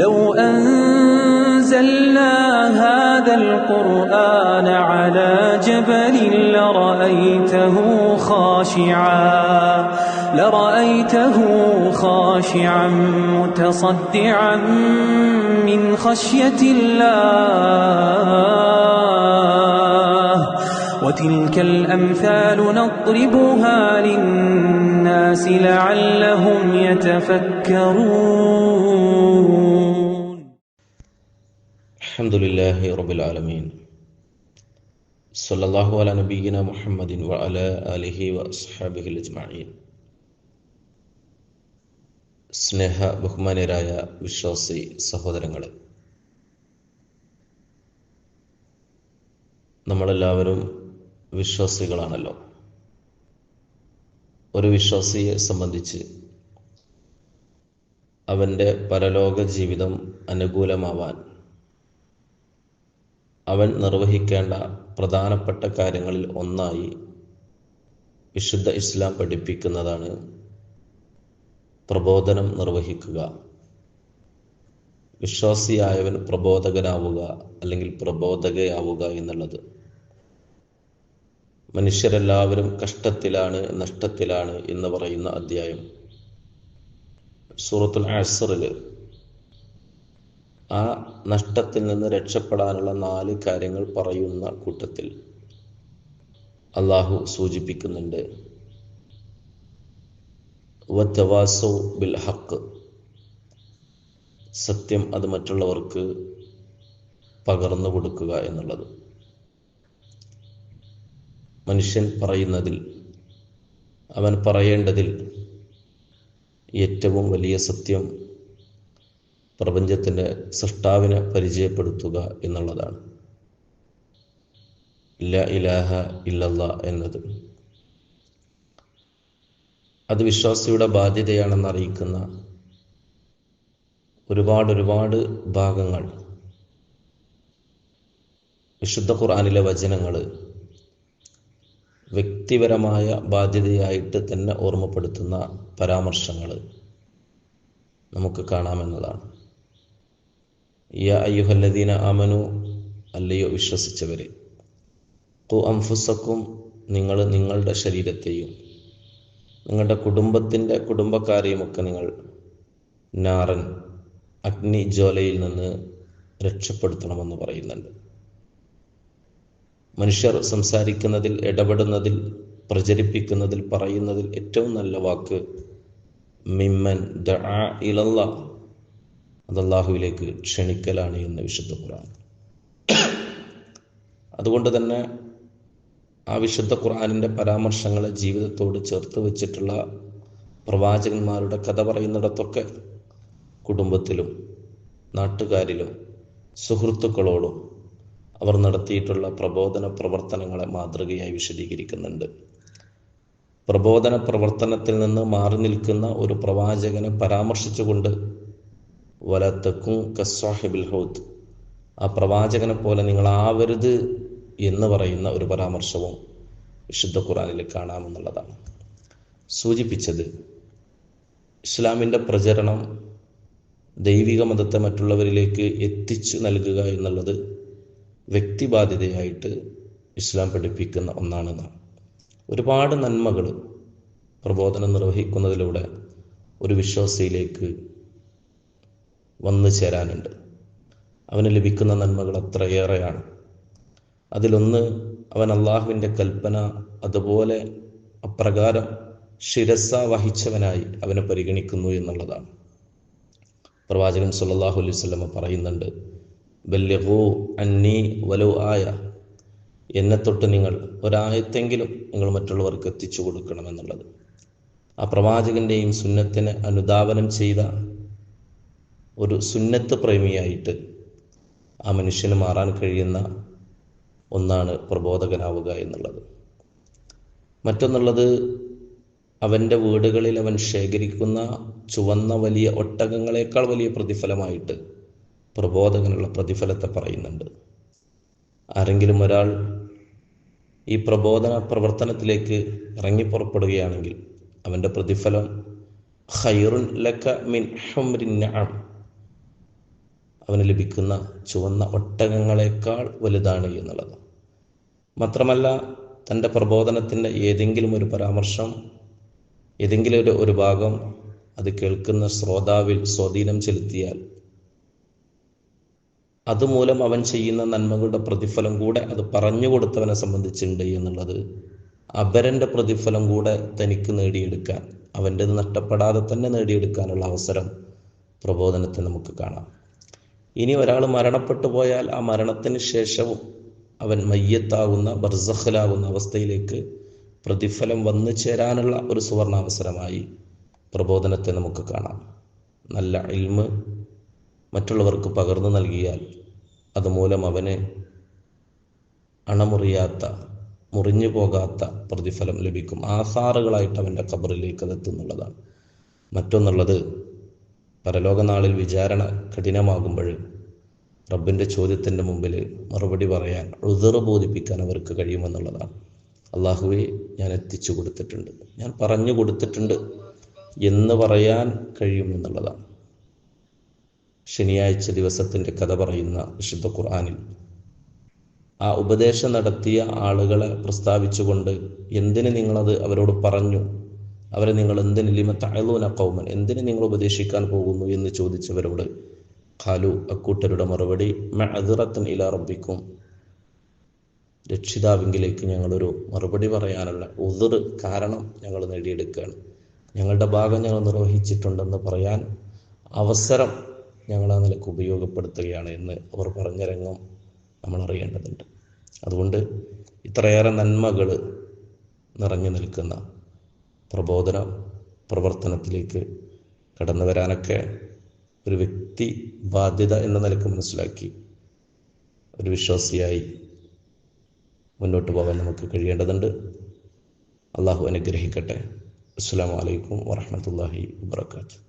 لو أنزلنا هذا القرآن على جبل لرأيته خاشعا متصدعا من خشية الله وتلك الأمثال نضربها للناس لعلهم يتفكرون. الحمد لله رب العالمين. صلى الله على نبينا محمد وعلى آله وأصحابه أجمعين. സ്നേഹ ബഹുമാന്യരായ വിശ്വാസി സഹോദരങ്ങളെ, നമ്മളെല്ലാവരും വിശ്വാസികളാണല്ലോ. ഒരു വിശ്വാസിയെ സംബന്ധിച്ച് അവൻ്റെ പരലോക ജീവിതം അനുകൂലമാവാൻ അവൻ നിർവഹിക്കേണ്ട പ്രധാനപ്പെട്ട കാര്യങ്ങളിൽ ഒന്നായി വിശുദ്ധ ഇസ്ലാം പഠിപ്പിക്കുന്നതാണ് പ്രബോധനം നിർവഹിക്കുക. വിശ്വാസിയായവൻ പ്രബോധകനാവുക അല്ലെങ്കിൽ പ്രബോധകയാവുക എന്നുള്ളത്. മനുഷ്യരെല്ലാവരും കഷ്ടത്തിലാണ്, നഷ്ടത്തിലാണ് എന്ന് പറയുന്ന അധ്യായം സൂറത്തുൽ അസ്റിൽ ആ നഷ്ടത്തിൽ നിന്ന് രക്ഷപ്പെടാനുള്ള 4 കാര്യങ്ങൾ പറയുന്ന കൂട്ടത്തിൽ അള്ളാഹു സൂചിപ്പിക്കുന്നുണ്ട്, വതവാസൗ ബിൽ ഹഖ്, സത്യം അത് മറ്റുള്ളവർക്ക് പകർന്നു കൊടുക്കുക എന്നുള്ളത്. മനുഷ്യൻ പറയുന്നതിൽ, അവൻ പറയേണ്ടതിൽ ഏറ്റവും വലിയ സത്യം പ്രപഞ്ചത്തിൻ്റെ സൃഷ്ടാവിനെ പരിചയപ്പെടുത്തുക എന്നുള്ളതാണ്. ലാ ഇലാഹ ഇല്ലല്ലാഹ് എന്നത് അത് വിശ്വാസിയുടെ ബാധ്യതയാണെന്ന് അറിയിക്കുന്ന ഒരുപാട് ഭാഗങ്ങൾ വിശുദ്ധ ഖുർആനിലെ വചനങ്ങൾ വ്യക്തിപരമായ ബാധ്യതയായിട്ട് തന്നെ ഓർമ്മപ്പെടുത്തുന്ന പരാമർശങ്ങൾ നമുക്ക് കാണാമെന്നതാണ്. യാ അയ്യുഹല്ലദീന ആമനു, അല്ലയോ വിശ്വസിച്ചവരെ, ഖു അൻഫുസക്കും, നിങ്ങൾ നിങ്ങളുടെ ശരീരത്തെയും നിങ്ങളുടെ കുടുംബക്കാരെയുമൊക്കെ നിങ്ങൾ നാറൻ, അഗ്നി ജ്വാലയിൽ നിന്ന് രക്ഷപ്പെടുത്തണമെന്ന് പറയുന്നുണ്ട്. മനുഷ്യർ സംസാരിക്കുന്നതിൽ, ഇടപെടുന്നതിൽ, പ്രചരിപ്പിക്കുന്നതിൽ, പറയുന്നതിൽ ഏറ്റവും നല്ല വാക്ക് മിമ്മൻ ദഅ ഇലല്ലാഹ്, അത് അല്ലാഹുവിലേക്ക് ക്ഷണിക്കലാണ് എന്ന് വിശുദ്ധ ഖുർആൻ. അതുകൊണ്ട് തന്നെ ആ വിശുദ്ധ ഖുർആനിൻ്റെ പരാമർശങ്ങളെ ജീവിതത്തോട് ചേർത്ത് വെച്ചിട്ടുള്ള പ്രവാചകന്മാരുടെ കഥ പറയുന്നിടത്തൊക്കെ കുടുംബത്തിലും നാട്ടുകാരിലും സുഹൃത്തുക്കളോടും അവർ നടത്തിയിട്ടുള്ള പ്രബോധന പ്രവർത്തനങ്ങളെ മാതൃകയായി വിശദീകരിക്കുന്നുണ്ട്. പ്രബോധന പ്രവർത്തനത്തിൽ നിന്ന് മാറി നിൽക്കുന്ന ഒരു പ്രവാചകനെ പരാമർശിച്ചുകൊണ്ട് വല തകുൻ കസ്സാഹിബിൽ ഹൗദ്, ആ പ്രവാചകനെ പോലെ നിങ്ങളാവരുത് എന്ന് പറയുന്ന ഒരു പരാമർശവും വിശുദ്ധ ഖുർആനിൽ കാണാമെന്നുള്ളതാണ്. സൂചിപ്പിച്ചത് ഇസ്ലാമിൻ്റെ പ്രചരണം, ദൈവിക മതത്തെ മറ്റുള്ളവരിലേക്ക് എത്തിച്ചു നൽകുക എന്നുള്ളത് വ്യക്തിബാധ്യതയായിട്ട് ഇസ്ലാം പഠിപ്പിക്കുന്ന ഒന്നാണെന്നാണ്. ഒരുപാട് നന്മകൾ പ്രബോധനം നിർവഹിക്കുന്നതിലൂടെ ഒരു വിശ്വാസിയിലേക്ക് വന്നു ചേരാനുണ്ട്. അവന് ലഭിക്കുന്ന നന്മകൾ അത്രയേറെയാണ്. അതിലൊന്ന്, അവൻ അള്ളാഹുവിൻ്റെ കൽപ്പന അതുപോലെ അപ്രകാരം ശിരസ വഹിച്ചവനായി അവനെ പരിഗണിക്കുന്നു എന്നുള്ളതാണ്. പ്രവാചകൻ സല്ലല്ലാഹു അലൈഹി വസല്ലം പറയുന്നുണ്ട്, ബല്ലിഗൂ അന്നി വലൗ ആയ, എന്നെ തൊട്ട് നിങ്ങൾ ഒരായത്തെങ്കിലും നിങ്ങൾ മറ്റുള്ളവർക്ക് എത്തിച്ചു കൊടുക്കണമെന്നുള്ളത്. ആ പ്രവാചകൻ്റെയും സുന്നത്തിനെ അനുധാവനം ചെയ്ത ഒരു സുന്നത്ത് പ്രേമിയായിട്ട് ആ മനുഷ്യന് മാറാൻ കഴിയുന്ന ഒന്നാണ് പ്രബോധകനാവുക എന്നുള്ളത്. മറ്റൊന്നുള്ളത്, അവൻ്റെ വീടുകളിൽ അവൻ ശേഖരിക്കുന്ന ചുവന്ന വലിയ ഒട്ടകങ്ങളെക്കാൾ വലിയ പ്രതിഫലമായിട്ട് പ്രബോധകനുള്ള പ്രതിഫലത്തെ പറയുന്നുണ്ട്. ആരെങ്കിലും ഒരാൾ ഈ പ്രബോധന പ്രവർത്തനത്തിലേക്ക് ഇറങ്ങിപ്പുറപ്പെടുകയാണെങ്കിൽ അവൻ്റെ പ്രതിഫലം ഖൈറുൻ ലക മിൻ ഹുംറിൻ നഅം, അവന് ലഭിക്കുന്ന ചുവന്ന ഒട്ടകങ്ങളെക്കാൾ വലുതാണ് എന്നുള്ളത്. മാത്രമല്ല, തൻ്റെ പ്രബോധനത്തിൻ്റെ ഏതെങ്കിലും ഒരു പരാമർശം, ഏതെങ്കിലും ഒരു ഭാഗം അത് കേൾക്കുന്ന ശ്രോതാവിൽ സ്വാധീനം ചെലുത്തിയാൽ അതുമൂലം അവൻ ചെയ്യുന്ന നന്മകളുടെ പ്രതിഫലം കൂടെ അത് പറഞ്ഞു കൊടുത്തവനെ സംബന്ധിച്ചുണ്ട് എന്നുള്ളത് അപരൻ്റെ പ്രതിഫലം കൂടെ തനിക്ക് നേടിയെടുക്കാൻ, അവൻ്റെത് നഷ്ടപ്പെടാതെ തന്നെ നേടിയെടുക്കാനുള്ള അവസരം പ്രബോധനത്തെ നമുക്ക് കാണാം. ഇനി ഒരാൾ മരണപ്പെട്ടു പോയാൽ ആ മരണത്തിന് ശേഷവും അവൻ മയ്യത്താകുന്ന, ബർസഖിലാകുന്ന അവസ്ഥയിലേക്ക് പ്രതിഫലം വന്നു ചേരാനുള്ള ഒരു സുവർണാവസരമായി പ്രബോധനത്തെ നമുക്ക് കാണാം. നല്ല ഇൽമ് മറ്റുള്ളവർക്ക് പകർന്നു നൽകിയാൽ അതുമൂലം അവന് അണമുറിയാത്ത, മുറിഞ്ഞു പോകാത്ത പ്രതിഫലം ലഭിക്കും. ആസാറുകളായിട്ട് അവൻ്റെ ഖബറിലേക്ക് അതെത്തുന്നുള്ളതാണ്. മറ്റൊന്നുള്ളത്, പരലോകനാളിൽ വിചാരണ കഠിനമാകുമ്പോൾ റബ്ബിൻ്റെ ചോദ്യത്തിൻ്റെ മുമ്പിൽ മറുപടി പറയാൻ, ഉദ്ർ ബോധിപ്പിക്കാൻ അവർക്ക് കഴിയുമെന്നുള്ളതാണ്. അള്ളാഹുവേ, ഞാൻ എത്തിച്ചു കൊടുത്തിട്ടുണ്ട്, ഞാൻ പറഞ്ഞു കൊടുത്തിട്ടുണ്ട് എന്ന് പറയാൻ കഴിയുമെന്നുള്ളതാണ്. ശനിയാഴ്ച ദിവസത്തിൻ്റെ കഥ പറയുന്ന വിശുദ്ധ ഖുർആനിൽ ആ ഉപദേശം നടത്തിയ ആളുകളെ പ്രസ്താവിച്ചുകൊണ്ട്, എന്തിന് നിങ്ങളത് അവരോട് പറഞ്ഞു, അവരെ നിങ്ങൾ എന്തിന് ലിമ തഅലൂന ഖൗമൻ, എന്തിന് നിങ്ങൾ ഉപദേശിക്കാൻ പോകുന്നു എന്ന് ചോദിച്ചവരോട് ഖാലു, അക്കൂട്ടരുടെ മറുപടി, മഅ്ദിറത്തൻ ഇലാ റബ്ബിക്കും, രക്ഷിതാവിങ്കിലേക്ക് ഞങ്ങളൊരു മറുപടി പറയാനുള്ള ഉദ്ർ, കാരണം ഞങ്ങൾ നേടിയെടുക്കുകയാണ്, ഞങ്ങളുടെ ഭാഗം ഞങ്ങൾ നിർവഹിച്ചിട്ടുണ്ടെന്ന് പറയാൻ അവസരം ഞങ്ങൾ ആ നിലക്ക് ഉപയോഗപ്പെടുത്തുകയാണ് എന്ന് അവർ പറഞ്ഞ രംഗം നമ്മൾ അറിയേണ്ടതുണ്ട്. അതുകൊണ്ട് ഇത്രയേറെ നന്മകൾ നിറഞ്ഞു നിൽക്കുന്ന പ്രബോധന പ്രവർത്തനത്തിലേക്ക് കടന്നു വരാനൊക്കെ ഒരു വ്യക്തി ബാധ്യത എന്ന നിലക്ക് മനസ്സിലാക്കി ഒരു വിശ്വാസിയായി മുന്നോട്ട് പോകാൻ നമുക്ക് കഴിയേണ്ടതുണ്ട്. അള്ളാഹു അനുഗ്രഹിക്കട്ടെ. അസ്സലാമു അലൈക്കും വറഹ്മത്തുള്ളാഹി വബറകാതുഹു.